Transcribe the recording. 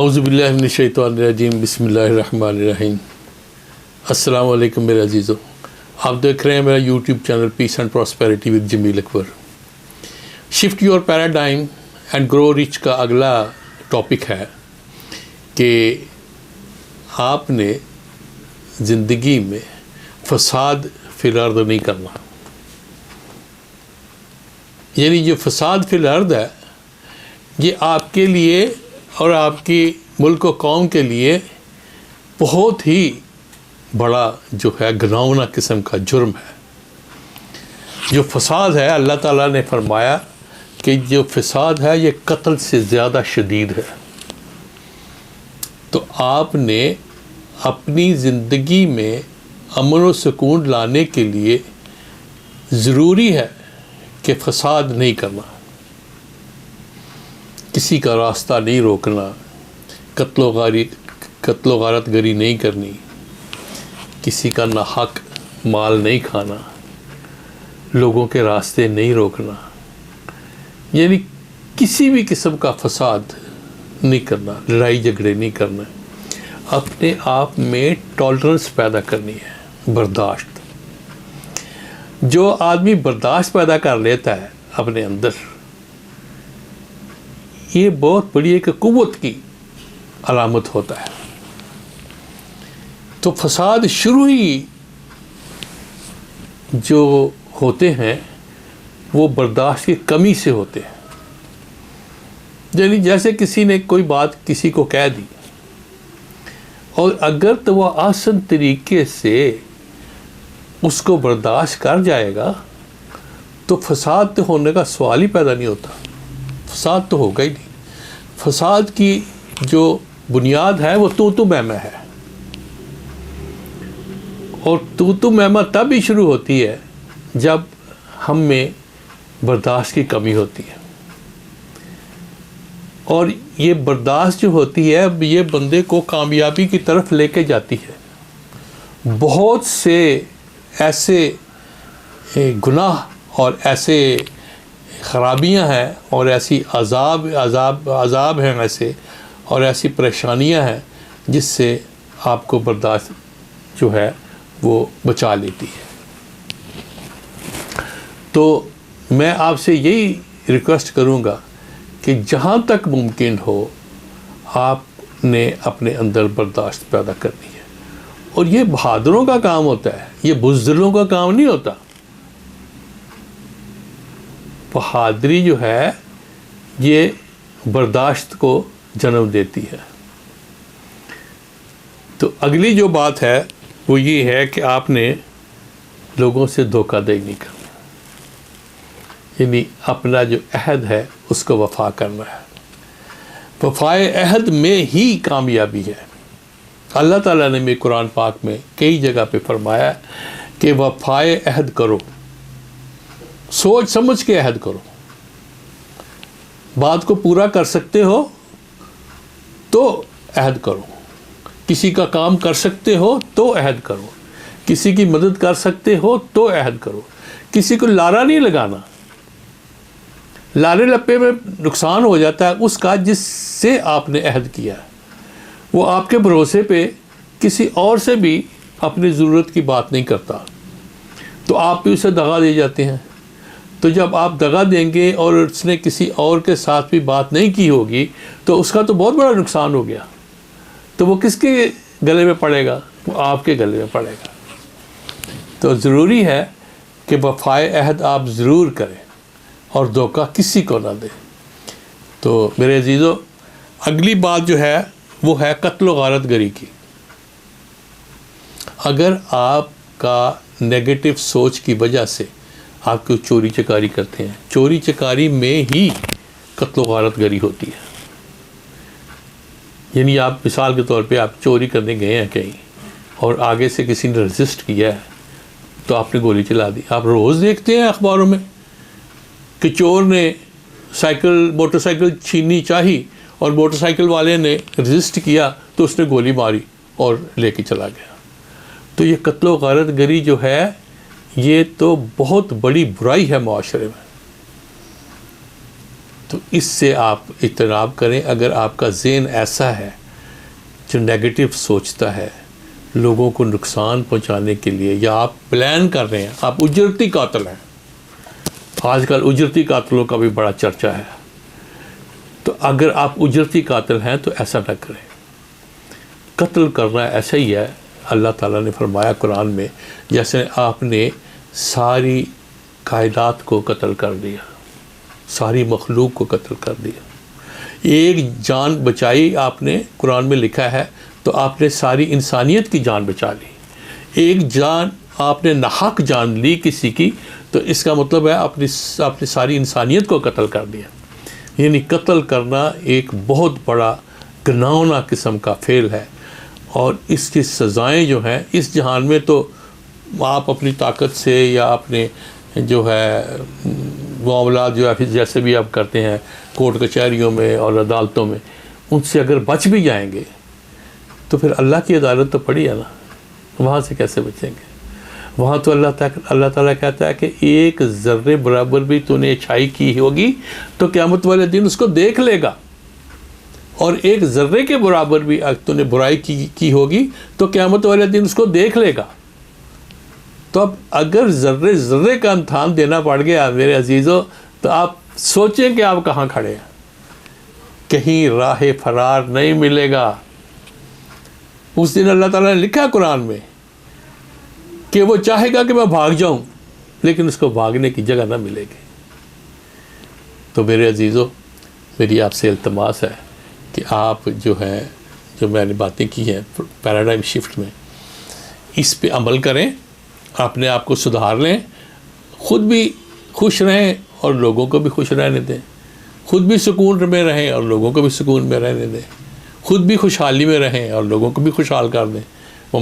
اعوذ باللہ من الشیطان الرجیم، بسم اللہ الرحمن الرحیم۔ السلام علیکم میرے عزیزو، آپ دیکھ رہے ہیں میرا YouTube channel peace and prosperity with Jameel Akbar. Shift your paradigm and grow rich کا اگلا ٹاپک ہے کہ آپ نے زندگی میں فساد فی الارض نہیں کرنا۔ یعنی جو فساد فی الارض ہے یہ آپ کے لیے اور آپ کی ملک و قوم کے لیے بہت ہی بڑا جو ہے گھناؤنا قسم کا جرم ہے۔ جو فساد ہے اللہ تعالیٰ نے فرمایا کہ جو فساد ہے یہ قتل سے زیادہ شدید ہے۔ تو آپ نے اپنی زندگی میں امن و سکون لانے کے لیے ضروری ہے کہ فساد نہیں کرنا، کسی کا راستہ نہیں روکنا، قتل و غارت گری نہیں کرنی، کسی کا ناحق مال نہیں کھانا، لوگوں کے راستے نہیں روکنا، یعنی کسی بھی قسم کا فساد نہیں کرنا، لڑائی جھگڑے نہیں کرنا، اپنے آپ میں ٹالرنس پیدا کرنی ہے، برداشت۔ جو آدمی برداشت پیدا کر لیتا ہے اپنے اندر، یہ بہت بڑی ایک قوت کی علامت ہوتا ہے۔ تو فساد شروع ہی جو ہوتے ہیں وہ برداشت کی کمی سے ہوتے ہیں۔ یعنی جیسے کسی نے کوئی بات کسی کو کہہ دی اور اگر تو وہ آسان طریقے سے اس کو برداشت کر جائے گا تو فساد تو ہونے کا سوال ہی پیدا نہیں ہوتا، فساد تو ہوگا ہی نہیں۔ فساد کی جو بنیاد ہے وہ تو مہمہ ہے، اور تو مہمہ تب ہی شروع ہوتی ہے جب ہم میں برداشت کی کمی ہوتی ہے۔ اور یہ برداشت جو ہوتی ہے یہ بندے کو کامیابی کی طرف لے کے جاتی ہے۔ بہت سے ایسے گناہ اور ایسے خرابیاں ہیں اور ایسی عذاب ہیں ایسے، اور ایسی پریشانیاں ہیں جس سے آپ کو برداشت جو ہے وہ بچا لیتی ہے۔ تو میں آپ سے یہی ریکویسٹ کروں گا کہ جہاں تک ممکن ہو آپ نے اپنے اندر برداشت پیدا کرنی ہے، اور یہ بہادروں کا کام ہوتا ہے، یہ بزدلوں کا کام نہیں ہوتا۔ بہادری جو ہے یہ برداشت کو جنم دیتی ہے۔ تو اگلی جو بات ہے وہ یہ ہے کہ آپ نے لوگوں سے دھوکہ دہی نہیں کرنا، یعنی اپنا جو عہد ہے اس کو وفا کرنا ہے۔ وفائے عہد میں ہی کامیابی ہے۔ اللہ تعالیٰ نے بھی قرآن پاک میں کئی جگہ پہ فرمایا کہ وفائے عہد کرو، سوچ سمجھ کے عہد کرو۔ بات کو پورا کر سکتے ہو تو عہد کرو، کسی کا کام کر سکتے ہو تو عہد کرو، کسی کی مدد کر سکتے ہو تو عہد کرو۔ کسی کو لارا نہیں لگانا، لارے لپے میں نقصان ہو جاتا ہے اس کا جس سے آپ نے عہد کیا ہے۔ وہ آپ کے بھروسے پہ کسی اور سے بھی اپنی ضرورت کی بات نہیں کرتا، تو آپ بھی اسے دغا دے جاتے ہیں۔ تو جب آپ دغا دیں گے اور اس نے کسی اور کے ساتھ بھی بات نہیں کی ہوگی تو اس کا تو بہت بڑا نقصان ہو گیا۔ تو وہ کس کے گلے میں پڑے گا؟ وہ آپ کے گلے میں پڑے گا۔ تو ضروری ہے کہ وفائے عہد آپ ضرور کریں اور دھوکہ کسی کو نہ دیں۔ تو میرے عزیزو، اگلی بات جو ہے وہ ہے قتل و غارت گری کی۔ اگر آپ کا نیگیٹو سوچ کی وجہ سے آپ کو چوری چکاری کرتے ہیں، چوری چکاری میں ہی قتل و غارت گری ہوتی ہے۔ یعنی آپ مثال کے طور پہ آپ چوری کرنے گئے ہیں کہیں اور آگے سے کسی نے رزسٹ کیا ہے تو آپ نے گولی چلا دی۔ آپ روز دیکھتے ہیں اخباروں میں کہ چور نے موٹر سائیکل چھیننی چاہی اور موٹر سائیکل والے نے رزسٹ کیا تو اس نے گولی ماری اور لے کے چلا گیا۔ تو یہ قتل و غارت گری جو ہے یہ تو بہت بڑی برائی ہے معاشرے میں۔ تو اس سے آپ اجتناب کریں. اگر آپ کا ذہن ایسا ہے جو نیگیٹو سوچتا ہے لوگوں کو نقصان پہنچانے کے لیے، یا آپ پلان کر رہے ہیں، آپ اجرتی قاتل ہیں. آج کل اجرتی قاتلوں کا بھی بڑا چرچا ہے. تو اگر آپ اجرتی قاتل ہیں تو ایسا نہ کریں. قتل کرنا ایسا ہی ہے، اللہ تعالیٰ نے فرمایا قرآن میں، جیسے آپ نے ساری کائنات کو قتل کر دیا، ساری مخلوق کو قتل کر دیا. ایک جان بچائی آپ نے، قرآن میں لکھا ہے، تو آپ نے ساری انسانیت کی جان بچا لی. ایک جان آپ نے ناحق جان لی کسی کی، تو اس کا مطلب ہے آپ نے ساری انسانیت کو قتل کر دیا. یعنی قتل کرنا ایک بہت بڑا گناؤنا قسم کا فعل ہے، اور اس کی سزائیں جو ہیں اس جہان میں تو آپ اپنی طاقت سے یا اپنے جو ہے معاملات جو ہے جیسے بھی آپ کرتے ہیں کورٹ کچہریوں میں اور عدالتوں میں، ان سے اگر بچ بھی جائیں گے تو پھر اللہ کی عدالت تو پڑی ہے نا، وہاں سے کیسے بچیں گے؟ وہاں تو اللہ تعالیٰ کہتا ہے کہ ایک ذرے برابر بھی تو نے اچھائی کی ہوگی تو قیامت والے دن اس کو دیکھ لے گا، اور ایک ذرے کے برابر بھی تو نے برائی کی ہوگی تو قیامت والے دن اس کو دیکھ لے گا. تو اب اگر ذرے ذرے کا امتحان دینا پڑ گیا میرے عزیزوں، تو آپ سوچیں کہ آپ کہاں کھڑے ہیں. کہیں راہ فرار نہیں ملے گا. اس دن اللہ تعالیٰ نے لکھا قرآن میں کہ وہ چاہے گا کہ میں بھاگ جاؤں، لیکن اس کو بھاگنے کی جگہ نہ ملے گی. تو میرے عزیزوں، میری آپ سے التماس ہے کہ آپ جو میں نے باتیں کی ہیں پیراڈائم شفٹ میں، اس پہ عمل کریں، اپنے آپ کو سدھار لیں، خود بھی خوش رہیں اور لوگوں کو بھی خوش رہنے دیں، خود بھی سکون میں رہیں اور لوگوں کو بھی سکون میں رہنے دیں، خود بھی خوشحالی میں رہیں اور لوگوں کو بھی خوشحال کر دیں. وہ